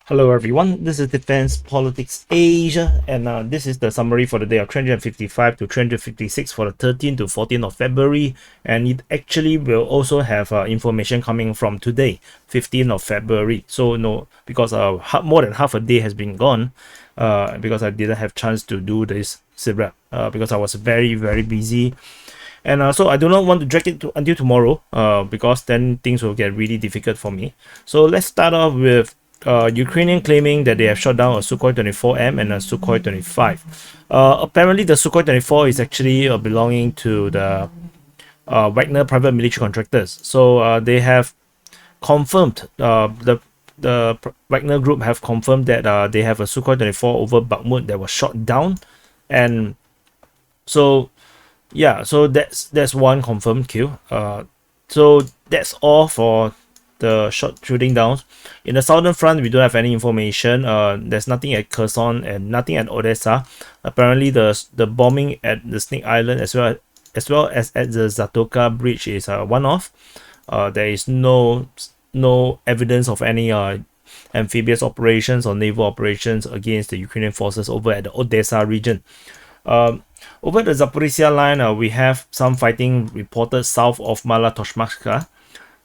Hello everyone, this is Defense Politics Asia, and this is the summary for the day of 355 to 356 for the 13th to 14th of February, and it actually will also have information coming from today, 15th of February. So no, because more than half a day has been gone, because I didn't have chance to do this SITREP, because I was very busy. And so I do not want to drag it until tomorrow, because then things will get really difficult for me. So let's start off with Ukrainian claiming that they have shot down a Sukhoi 24M and a Sukhoi 25. Apparently, the Sukhoi 24 is actually belonging to the Wagner private military contractors. So they have confirmed, the Wagner group have confirmed that they have a Sukhoi 24 over Bakhmut that was shot down. And so yeah, so that's one confirmed kill. So that's all for the shooting downs. In the southern front, we don't have any information. There's nothing at Kherson and nothing at Odessa. Apparently, the bombing at the Snake Island as well as at the Zatoka bridge is one-off. There is no evidence of any amphibious operations or naval operations against the Ukrainian forces over at the Odessa region. Over the Zaporizhzhia line, we have some fighting reported south of Malatoshmashka.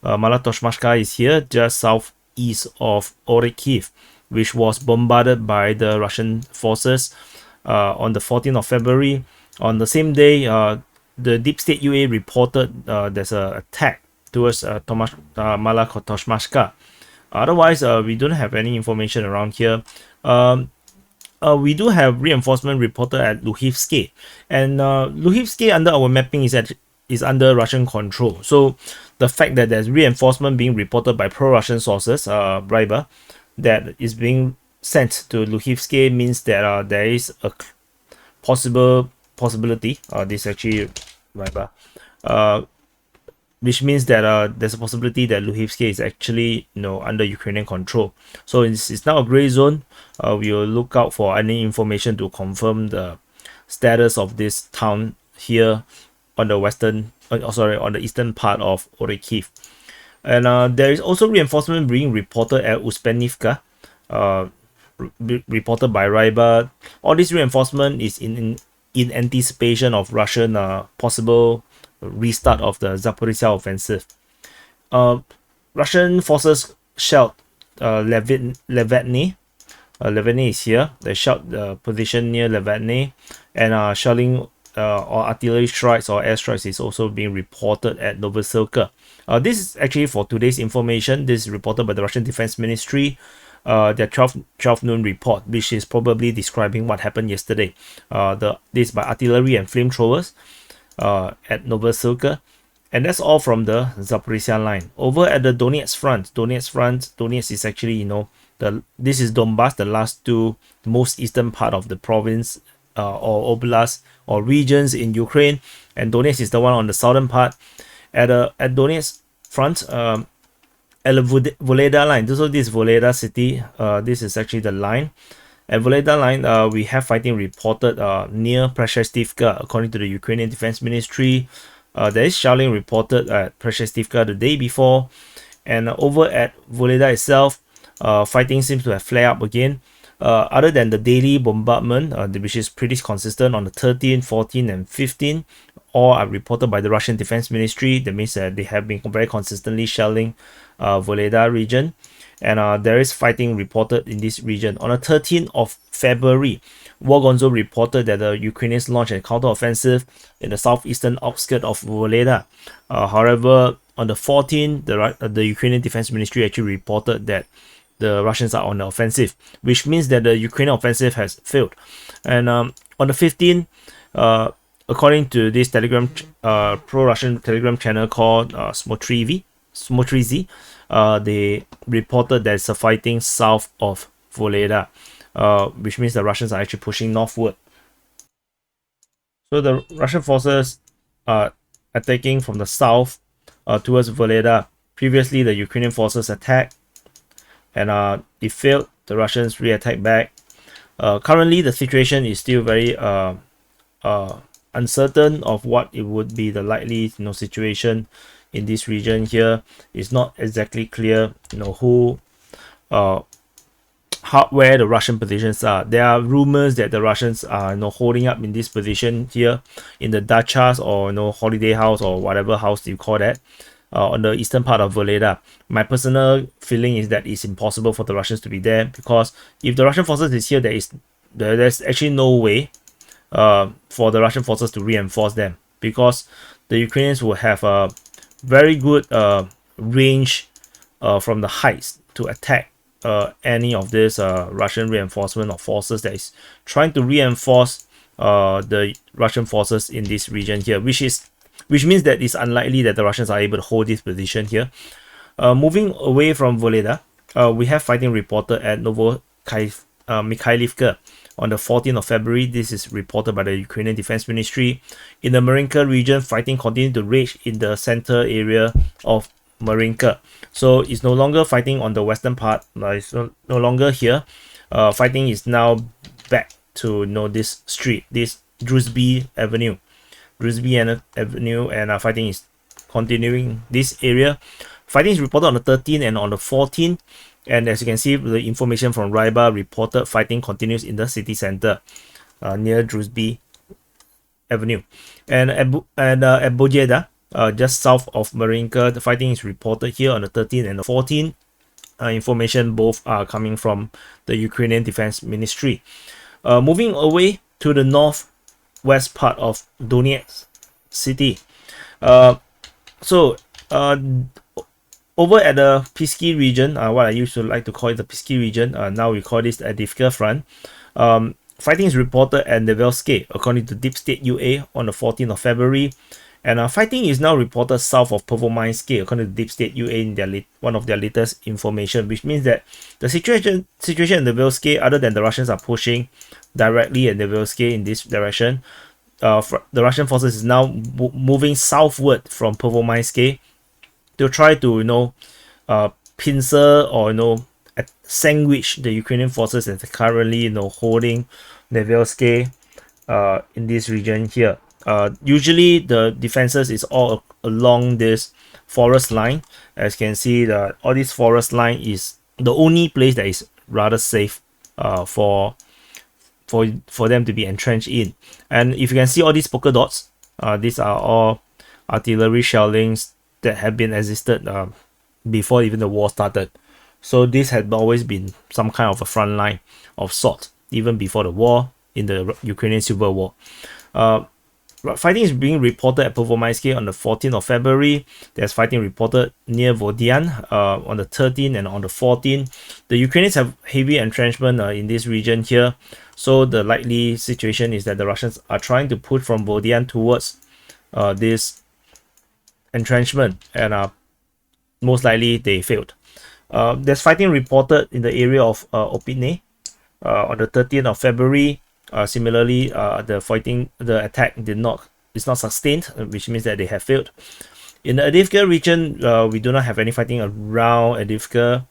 Malatoshmashka is here, just southeast of Berkhivka, which was bombarded by the Russian forces on the 14th of February. On the same day, the Deep State UA reported there's an attack towards Malatoshmashka. Otherwise, we don't have any information around here. We do have reinforcement reported at Luhivsky, and Luhivsky under our mapping is under Russian control. So the fact that there's reinforcement being reported by pro-Russian sources, Briber, that is being sent to Luhivsky means that there is a possibility. This actually Briber, which means that there's a possibility that Luhivsky is actually under Ukrainian control. So it's now a gray zone. We will look out for any information to confirm the status of this town here on the on the eastern part of Berkhivka. And there is also reinforcement being reported at Uspenivka, reported by Ryba. All this reinforcement is in anticipation of Russian possible restart of the Zaporizhzhia offensive. Russian forces shelled Levetny. Levetny is here. They shelled the position near Levetny, and shelling or artillery strikes or airstrikes is also being reported at Novosibirsk. This is actually for today's information. This is reported by the Russian Defense Ministry. Their 12 noon report, which is probably describing what happened yesterday. This by artillery and flamethrowers at Novosibirsk. And that's all from the Zaporizhzhia line. Over at the Donetsk Front, Donetsk is actually, this is Donbass, the last two most eastern part of the province or oblast or regions in Ukraine, and Donetsk is the one on the southern part. At Donetsk Front, at the Vuhledar line, so this Vuhledar city, this is actually the line. At Vuhledar line, we have fighting reported near Paraskoviivka, according to the Ukrainian Defense Ministry. There is shelling reported at Paraskoviivka the day before, and over at Vuhledar itself, fighting seems to have flared up again. Other than the daily bombardment, which is pretty consistent on the 13th, 14th, and 15th, all are reported by the Russian Defense Ministry. That means that they have been very consistently shelling Vuhledar region, and there is fighting reported in this region. On the 13th of February, Wargonzo reported that the Ukrainians launched a counteroffensive in the southeastern outskirt of Vuhledar. However, on the 14th, the Ukrainian Defense Ministry actually reported that the Russians are on the offensive, which means that the Ukrainian offensive has failed. And on the 15th, according to this pro-Russian Telegram channel called Smotrizi, they reported there's a fighting south of Vuhledar, which means the Russians are actually pushing northward. So the Russian forces are attacking from the south towards Vuhledar. Previously, the Ukrainian forces attacked, and it failed. The Russians re-attacked back. Currently, the situation is still very uncertain of what it would be the likely situation in this region here. It's not exactly clear who where the Russian positions are. There are rumors that the Russians are holding up in this position here in the dachas or holiday house or whatever house you call that on the eastern part of Vuhledar. My personal feeling is that it's impossible for the Russians to be there, because if the Russian forces is here, there's actually no way for the Russian forces to reinforce them, because the Ukrainians will have a very good range from the heights to attack any of this Russian reinforcement or forces that is trying to reinforce the Russian forces in this region here, which means that it's unlikely that the Russians are able to hold this position here. Moving away from Vuhledar, we have fighting reported at Mikhailivka on the 14th of February. This is reported by the Ukrainian Defense Ministry. In the Marinka region, fighting continued to rage in the center area of Marinka. So it's no longer fighting on the western part. It's no longer here. Fighting is now back to this street, this Druzhby Avenue. And fighting is continuing this area. Fighting is reported on the 13th and on the 14th. And as you can see, the information from Ryba reported fighting continues in the city center near Druzhby Avenue. And at Bojeda, just south of Marinka, the fighting is reported here on the 13th and the 14th. Information both are coming from the Ukrainian Defense Ministry. Moving away to the northwest part of Donetsk city. Over at the Pisky region, what I used to like to call it the Pisky region, now we call this the Avdiivka Front. Fighting is reported at Siversk, according to Deep State UA, on the 14th of February. And fighting is now reported south of Pervomaysk, according to Deep State UA in one of their latest information, which means that the situation in the Siversk, other than the Russians are pushing directly at the Siversk in this direction, the Russian forces is now moving southward from Pervomaysk to try to pincer or sandwich the Ukrainian forces that are currently holding Siversk in this region here. Usually the defenses is all along this forest line. As you can see, all this forest line is the only place that is rather safe for them to be entrenched in. And if you can see all these polka dots, these are all artillery shellings that have been existed before even the war started. So this had always been some kind of a front line of sorts, even before the war in the Ukrainian Civil War. Fighting is being reported at Pervomaysk on the 14th of February. There's fighting reported near Vodian on the 13th and on the 14th. The Ukrainians have heavy entrenchment in this region here. So the likely situation is that the Russians are trying to push from Vodian towards this entrenchment, and most likely they failed. There's fighting reported in the area of Opitne on the 30th of February. Similarly, the attack is not sustained, which means that they have failed. In the Avdiivka region, we do not have any fighting around Avdiivka,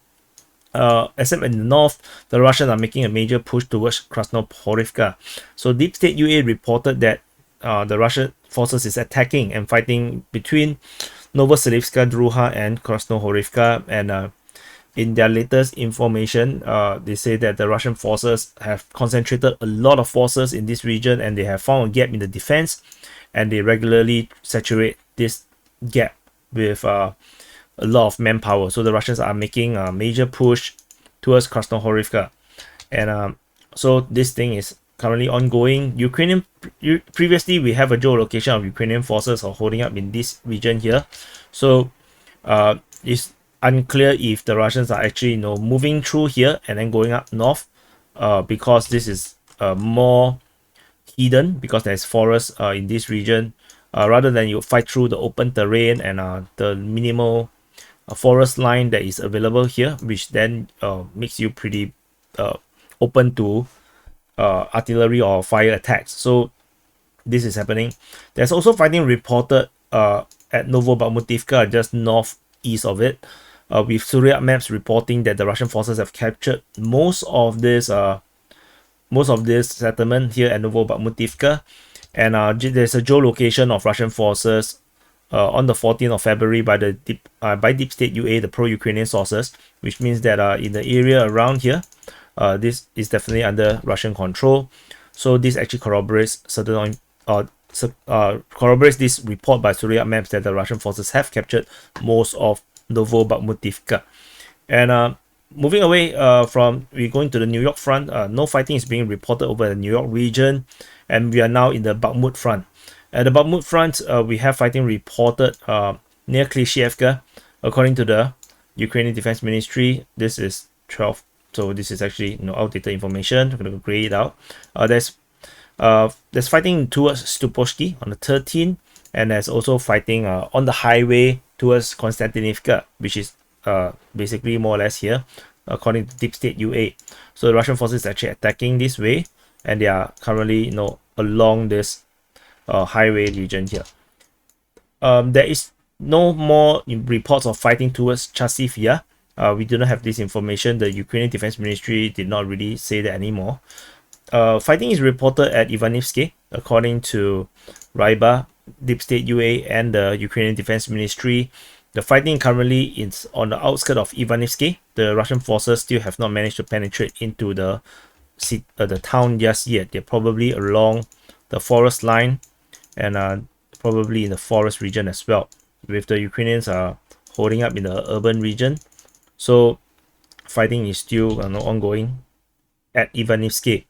except in the north. The Russians are making a major push towards Krasnohorivka. So Deep State UA reported that the Russian forces is attacking and fighting between Novoselivska, Druha, and Krasnohorivka. And in their latest information, they say that the Russian forces have concentrated a lot of forces in this region, and they have found a gap in the defense, and they regularly saturate this gap with a lot of manpower. So the Russians are making a major push towards Krasnohorivka, and so this thing is currently ongoing. Previously we have a geolocation of Ukrainian forces are holding up in this region here, so it's unclear if the Russians are actually moving through here and then going up north, because this is more hidden, because there's forest in this region, rather than you fight through the open terrain and the minimal forest line that is available here, which then makes you pretty open to artillery or fire attacks. So this is happening. There's also fighting reported at Novobakhmutivka, just northeast of it, with Surya maps reporting that the Russian forces have captured most of this settlement here at Novobakhmutivka, and there's a geolocation of Russian forces on the 14th of February by Deep State UA, the pro-Ukrainian sources, which means that in the area around here, this is definitely under Russian control. So this actually corroborates corroborates this report by Surya Maps that the Russian forces have captured most of Bakhmutivka. And moving away we're going to the New York front. No fighting is being reported over the New York region, and we are now in the Bakhmut front. At the Bakhmut front, we have fighting reported near Klishchiivka. According to the Ukrainian Defense Ministry, this is 12. So this is actually outdated information. I'm going to grade it out. There's fighting towards Stupovsky on the 13th, and there's also fighting on the highway towards Konstantinivka, which is basically more or less here, according to Deep State UA. So the Russian forces are actually attacking this way, and they are currently along this highway region here. There is no more reports of fighting towards Chasiv. We do not have this information. The Ukrainian Defense Ministry did not really say that anymore. Fighting is reported at Ivanivsky, according to Ryba, Deep State UA, and the Ukrainian Defense Ministry. The fighting currently is on the outskirts of Ivanivsky. The Russian forces still have not managed to penetrate into the town just yet. They're probably along the forest line and probably in the forest region as well, with the Ukrainians holding up in the urban region. So fighting is still ongoing at Ivanivsky.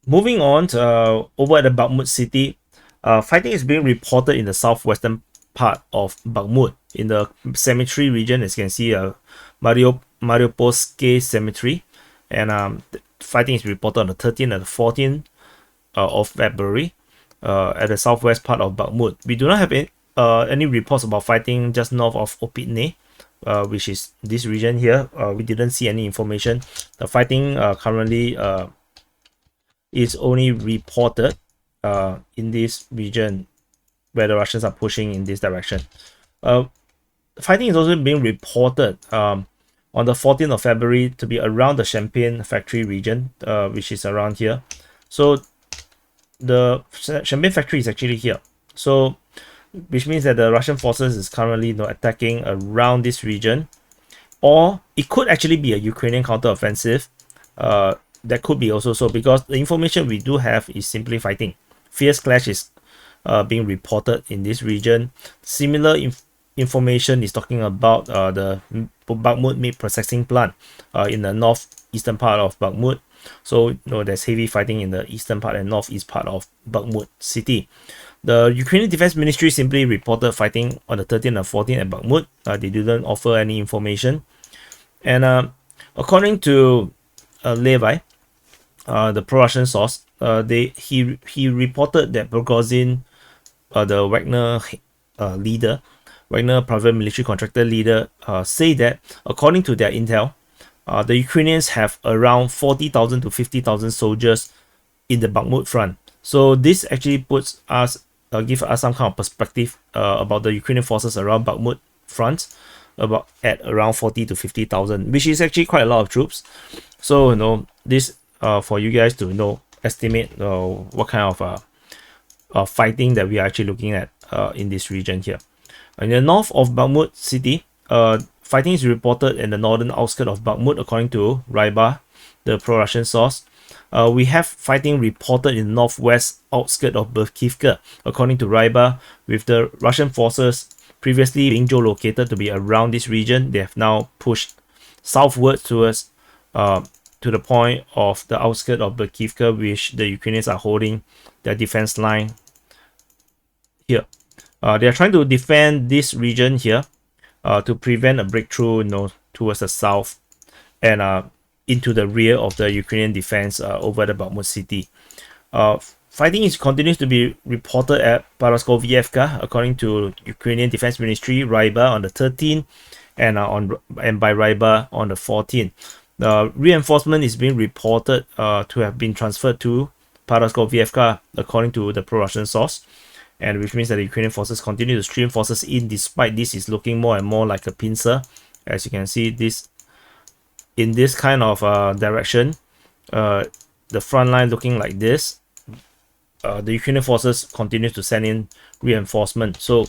Moving on over at the Bakhmut city, fighting is being reported in the southwestern part of Bakhmut, in the cemetery region. As you can see, Mariupolsky cemetery, and fighting is reported on the 13th and the 14th of February at the southwest part of Bakhmut. We do not have any reports about fighting just north of Opitne, which is this region here. We didn't see any information. The fighting currently is only reported in this region where the Russians are pushing in this direction. Fighting is also being reported on the 14th of February to be around the Champagne factory region, which is around here. So the Champagne factory is actually here. So which means that the Russian forces is currently attacking around this region, or it could actually be a Ukrainian counteroffensive. That could be also so, because the information we do have is simply fighting. Fierce clash is being reported in this region. Similar information is talking about the Bakhmut meat processing plant in the northeastern part of Bakhmut. So there's heavy fighting in the eastern part and northeast part of Bakhmut city. The Ukrainian Defense Ministry simply reported fighting on the 13th and 14th at Bakhmut. They didn't offer any information. And according to Levi, the pro-Russian source, he reported that Prigozhin, the Wagner leader, Wagner private military contractor leader, say that according to their intel, the Ukrainians have around 40,000 to 50,000 soldiers in the Bakhmut front. So this actually puts us, give us some kind of perspective about the Ukrainian forces around Bakhmut front, at around 40 to 50,000, which is actually quite a lot of troops. So this for you guys to estimate what kind of fighting that we are actually looking at in this region here. In the north of Bakhmut city, fighting is reported in the northern outskirts of Bakhmut, according to Ryba, the pro-Russian source. We have fighting reported in the northwest outskirts of Berkhivka, according to Ryba, with the Russian forces previously being geolocated to be around this region. They have now pushed southward towards to the point of the outskirts of Berkhivka, which the Ukrainians are holding their defense line here. They are trying to defend this region here to prevent a breakthrough towards the south and into the rear of the Ukrainian defense over the Bakhmut city. Fighting continues to be reported at Paraskoviivka, according to Ukrainian Defense Ministry, Ryba, on the 13th, and by Ryba on the 14th. The reinforcement is being reported to have been transferred to Paraskoviivka, according to the pro-Russian source, and which means that the Ukrainian forces continue to stream forces in, despite this is looking more and more like a pincer. As you can see, this in this kind of direction, the front line looking like this. The Ukrainian forces continue to send in reinforcement. So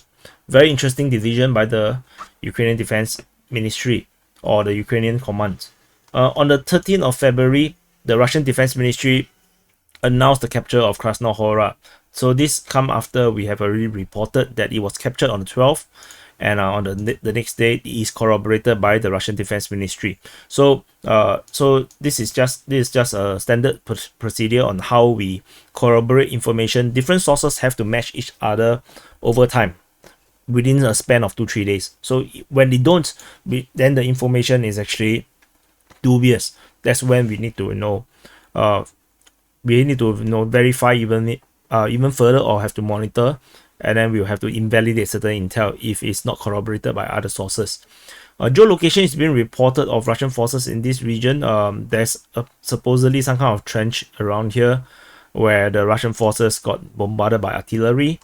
very interesting decision by the Ukrainian Defense Ministry or the Ukrainian command. On the 13th of February, the Russian Defense Ministry announced the capture of Krasnohora. So this come after we have already reported that it was captured on the 12th, and on the next day it is corroborated by the Russian Defense Ministry. So this is just a standard procedure on how we corroborate information. Different sources have to match each other over time within a span of 2-3 days. So when they don't, then the information is actually dubious. That's when we need to verify even further, or have to monitor, and then we'll have to invalidate certain intel if it's not corroborated by other sources. Geolocation is being reported of Russian forces in this region. There's supposedly some kind of trench around here where the Russian forces got bombarded by artillery.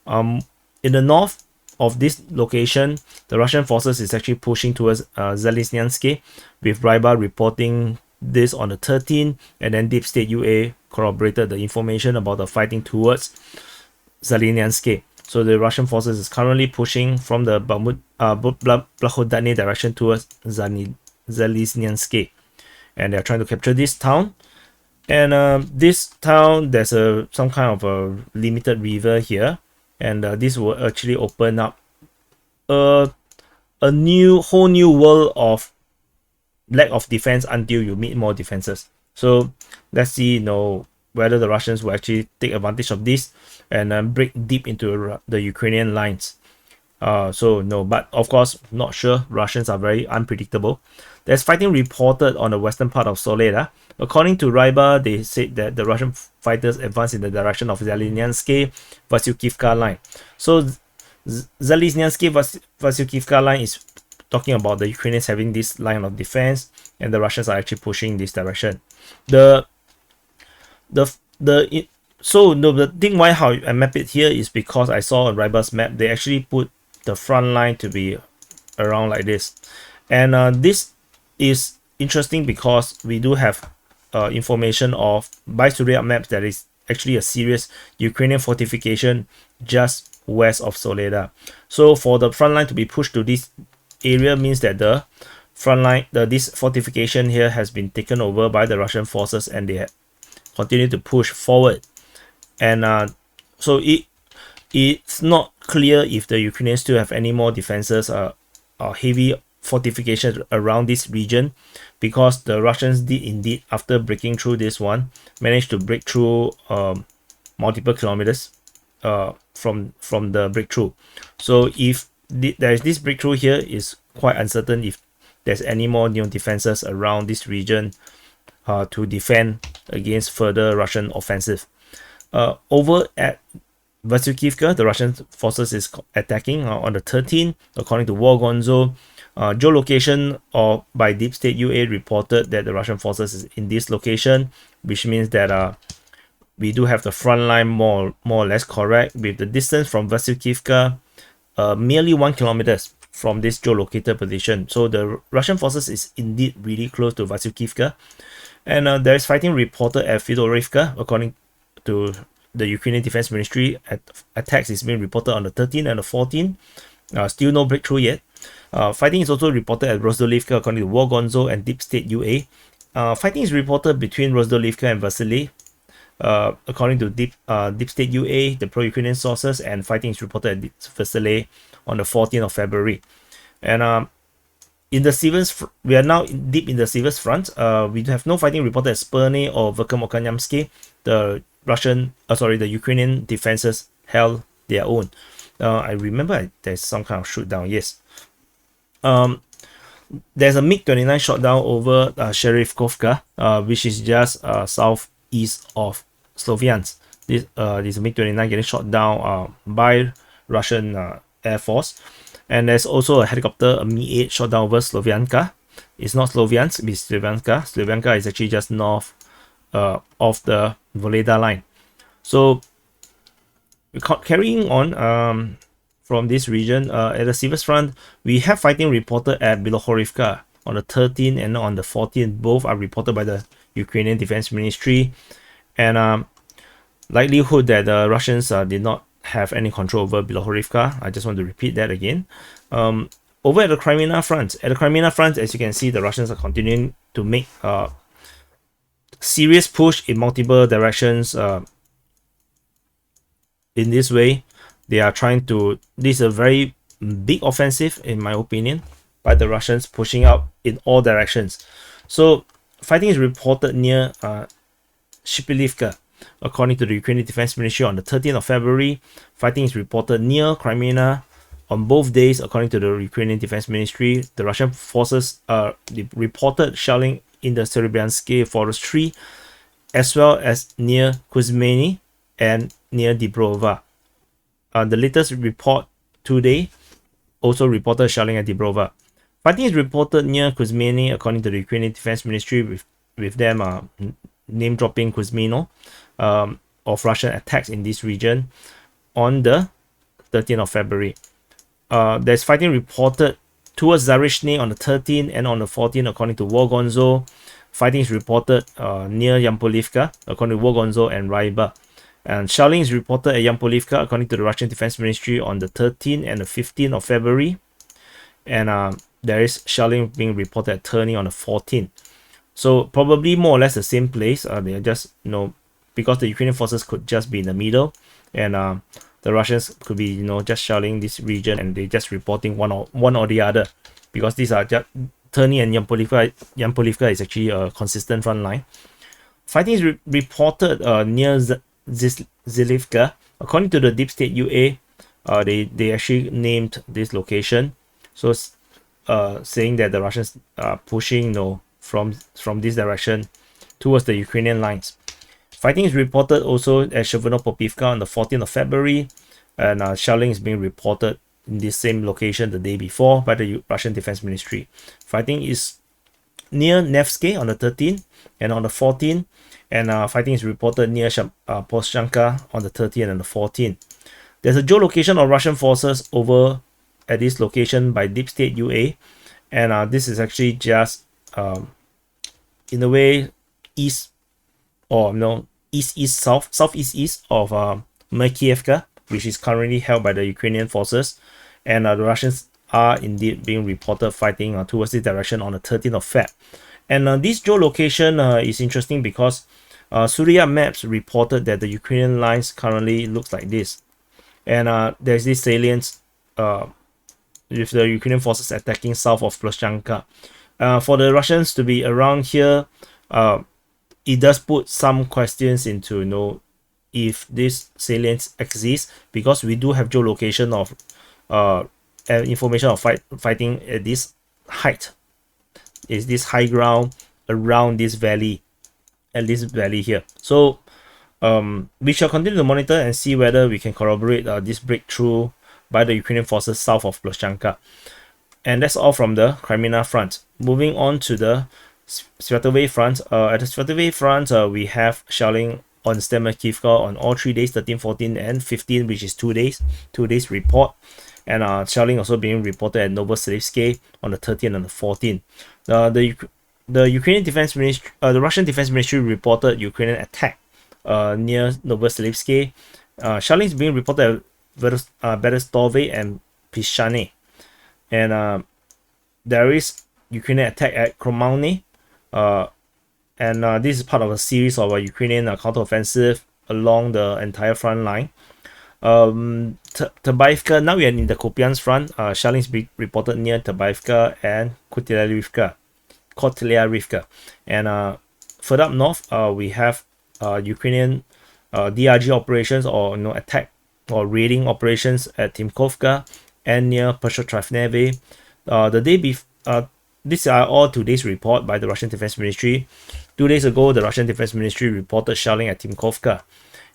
In the north of this location, the Russian forces is actually pushing towards Zalesnyansky, with Ryba reporting this on the 13th, and then Deep State UA corroborated the information about the fighting towards Zalesnyansky. So the Russian forces is currently pushing from the Bakhmut direction towards Zalesnyansky, and they're trying to capture this town. And this town, there's some kind of a limited river here, and this will actually open up a whole new world of lack of defense until you meet more defenses. So let's see, whether the Russians will actually take advantage of this and break deep into the Ukrainian lines. But of course, not sure. Russians are very unpredictable. There's fighting reported on the western part of Soledar. According to Ryba, they said that the Russian fighters advanced in the direction of Zalesnyansky Berkhivka line. So Zalesnyansky Berkhivka line is talking about the Ukrainians having this line of defense, and the Russians are actually pushing this direction. The thing why how I map it here is because I saw on Ryba's map they actually put the front line to be around like this, and this is interesting because we do have information of by Surya maps that is actually a serious Ukrainian fortification just west of Soledar. So for the front line to be pushed to this area means that the front line, this fortification here has been taken over by the Russian forces, and they continue to push forward. And so it's not clear if the Ukrainians still have any more defenses or heavy fortifications around this region, because the Russians did indeed, after breaking through this one, manage to break through multiple kilometers from the breakthrough. So if there is this breakthrough here, is quite uncertain if there's any more new defenses around this region to defend against further Russian offensive. Over at Berkhivka, the Russian forces is attacking on the 13th. According to War Gonzo, geolocation by Deep State UA reported that the Russian forces is in this location, which means that we do have the front line more or less correct, with the distance from Berkhivka merely 1 kilometer from this geolocated position. So the Russian forces is indeed really close to Berkhivka, and there is fighting reported at Fedorivka. According to the Ukrainian Defense Ministry, attacks is being reported on the 13th and the 14th. Still no breakthrough yet. Fighting is also reported at Rozdolivka, according to War Gonzo and Deep State UA. Fighting is reported between Rozdolivka and Vasily, according to Deep State UA, the pro-Ukrainian sources, and fighting is reported at Vasily on the 14th of February. And in the Siversk, we are now deep in the Siversk Front. We have no fighting reported at Spurny or Verkhomokanamsky. The Ukrainian defenses held their own. I remember there's some kind of shoot down. Yes. There's a MiG-29 shot down over Sherifkovka, which is just southeast of Sloviansk. This MiG-29 getting shot down by Russian Air Force. And there's also a helicopter, a Mi-8, shot down over Slovianka. It's not Sloviansk, it's Slovianka. Slovianka is actually just north of the Vuhledar line. So carrying on from this region, at the Siversk Front, we have fighting reported at Berkhivka on the 13th and on the 14th. Both are reported by the Ukrainian Defense Ministry, and likelihood that the Russians did not have any control over Berkhivka. I just want to repeat that again. over at the Kreminna front, as you can see, the Russians are continuing to make serious push in multiple directions. In this way, they are trying to. This is a very big offensive, in my opinion, by the Russians, pushing out in all directions. So fighting is reported near Shipilivka. According to the Ukrainian Defense Ministry, on the 13th of February, fighting is reported near Kreminna. On both days, according to the Ukrainian Defense Ministry, the Russian forces reported shelling in the Serebryansky forestry, as well as near Kuzmeny and near Dibrova. The latest report today also reported shelling at Dibrova. Fighting is reported near Kuzmeny, according to the Ukrainian Defense Ministry, with them name dropping Kuzmino of Russian attacks in this region on the 13th of February. There's fighting reported towards Zaporizhzhia on the 13th and on the 14th, according to Wogonzo. Fighting is reported near Yampolivka, according to Wogonzo and Raiba. And shelling is reported at Yampolivka, according to the Russian Defense Ministry, on the 13th and the 15th of February. And there is shelling being reported at Terny on the 14th. So probably more or less the same place. They are just, because the Ukrainian forces could just be in the middle, and the Russians could be, just shelling this region, and they just reporting one or the other, because these are just Terny and Yampolivka. Yampolivka is actually a consistent front line. Fighting is reported near Zilivka. According to the Deep State UA, they actually named this location, so saying that the Russians are pushing, from this direction towards the Ukrainian lines. Fighting is reported also at Sheveno-Popivka on the 14th of February, and shelling is being reported in this same location the day before by the Russian Defense Ministry. Fighting is near Nevsky on the 13th and on the 14th, and fighting is reported near Poshanka on the 13th and the 14th. There's a geolocation of Russian forces over at this location by Deep State UA, and this is actually just in a way east, or southeast of Berkhivka, which is currently held by the Ukrainian forces, and the Russians are indeed being reported fighting towards this direction on the 13th of Feb. And this geolocation is interesting because Surya Maps reported that the Ukrainian lines currently looks like this, and there's this salient with the Ukrainian forces attacking south of Ploshchanka. For the Russians to be around here, it does put some questions into if this salience exists, because we do have geolocation of information of fighting at this height. Is this high ground around this valley, at this valley here? So we shall continue to monitor and see whether we can corroborate this breakthrough by the Ukrainian forces south of Ploshchanka. And that's all from the Kreminna front. Moving on to the Sviatove front. At the Sviatove front, we have shelling on Berkhivka on all 3 days, 13, 14, and 15, which is 2 days. 2 days report. And shelling also being reported at Novoselivsky on the 13th and the 14th. The Ukrainian Defense Ministry, the Russian Defense Ministry reported Ukrainian attack near Novoselivsky. Shelling is being reported at Berestove and Pishane. And there is Ukrainian attack at Kromalny, and this is part of a series of Ukrainian counteroffensive along the entire front line. Tabaivka, now we are in the Kupiansk front. Shelling is reported near Tabaivka and Kotlyarivka. And further up north, we have Ukrainian DRG operations, or attack or raiding operations at Timkovka and near Pershotravneve. The day before, these are all today's report by the Russian Defense Ministry. 2 days ago, the Russian Defense Ministry reported shelling at Timkovka,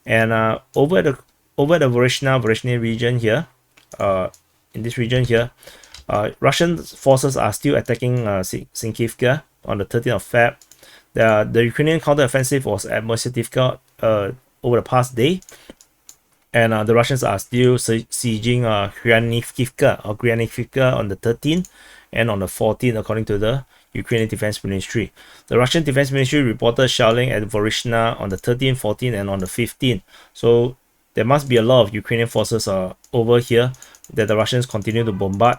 and over the Voronezh region here, in this region here, Russian forces are still attacking Sinkivka on the 13th of Feb. The Ukrainian counteroffensive was at Mosetivka over the past day, and the Russians are still sieging Kupiansk on the 13th and on the 14th, according to the Ukrainian Defense Ministry. The Russian Defense Ministry reported shelling at Voronezh on the 13th, 14th, and on the 15th. So there must be a lot of Ukrainian forces over here that the Russians continue to bombard.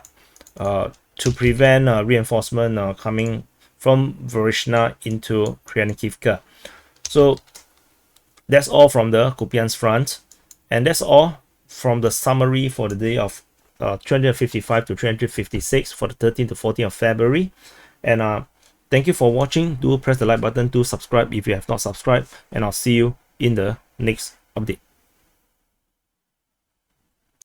to prevent reinforcement coming from Voronezh into Kreminivka. So that's all from the Kupiansk front, and that's all from the summary for the day of 355 to 356 for the 13th to 14th of February. And thank you for watching. Do press the like button, do subscribe if you have not subscribed, and I'll see you in the next update.